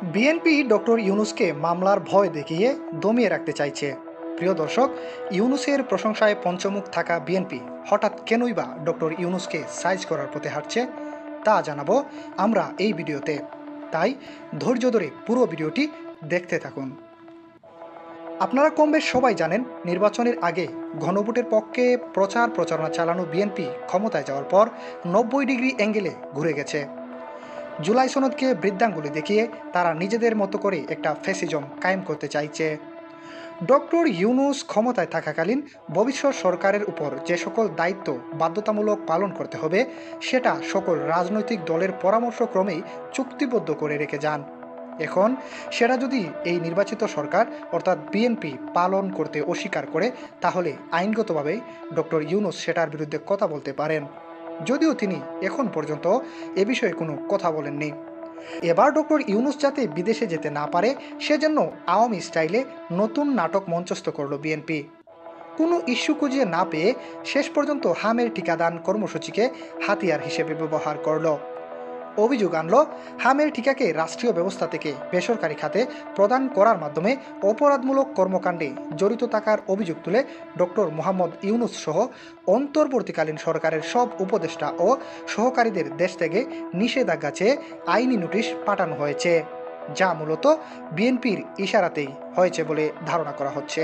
BNP doctor ইউনূসকে মামলার ভয় দেখিয়ে দমিয়ে রাখতে চাইছে। প্রিয় দর্শক, ইউনূসের প্রশংসায় পঞ্চমুখ থাকা বিএনপি হঠাৎ কেনই বা ডক্টর ইউনূসকে সাইজ করার পথে হাঁটছে তা জানাবো আমরা এই ভিডিওতে। তাই ধৈর্য ধরে পুরো ভিডিওটি দেখতে থাকুন। আপনারা কম বেশ সবাই জানেন, নির্বাচনের আগে গণভোটের পক্ষে প্রচারণা চালানো বিএনপি ক্ষমতায় যাওয়ার পর 90 ডিগ্রি অ্যাঙ্গেলে ঘুরে গেছে। জুলাই সনদকে বৃদ্ধাঙ্গুলি দেখিয়ে তারা নিজেদের মতো করে একটা ফ্যাসিজম কায়েম করতে চাইছে। ডক্টর ইউনূস ক্ষমতায় থাকাকালীন ভবিষ্যৎ সরকারের উপর যে সকল দায়িত্ব বাধ্যতামূলক পালন করতে হবে সেটা সকল রাজনৈতিক দলের পরামর্শক্রমেই চুক্তিবদ্ধ করে রেখে যান। এখন সেটা যদি এই নির্বাচিত সরকার অর্থাৎ বিএনপি পালন করতে অস্বীকার করে, তাহলে আইনগতভাবে ডক্টর ইউনূস সেটার বিরুদ্ধে কথা বলতে পারেন, যদিও তিনি এখন পর্যন্ত এ বিষয়ে কোনো কথা বলেননি। এবার ডক্টর ইউনূস যাতে বিদেশে যেতে না পারে সেজন্য আওয়ামী স্টাইলে নতুন নাটক মঞ্চস্থ করল বিএনপি। কোনো ইস্যু খুঁজে না পেয়ে শেষ পর্যন্ত হামের টিকাদান কর্মসূচিকে হাতিয়ার হিসেবে ব্যবহার করল। অভিযোগ আনল, হামের টিকাকে রাষ্ট্রীয় ব্যবস্থা থেকে বেসরকারি খাতে প্রদান করার মাধ্যমে অপরাধমূলক কর্মকাণ্ডে জড়িত থাকার অভিযোগ তুলে ডক্টর মোহাম্মদ ইউনূস সহ অন্তর্বর্তীকালীন সরকারের সব উপদেষ্টা ও সহকারীদের দেশ থেকে নিষেধাজ্ঞা চেয়ে আইনি নোটিশ পাঠানো হয়েছে, যা মূলত বিএনপির ইশারাতেই হয়েছে বলে ধারণা করা হচ্ছে।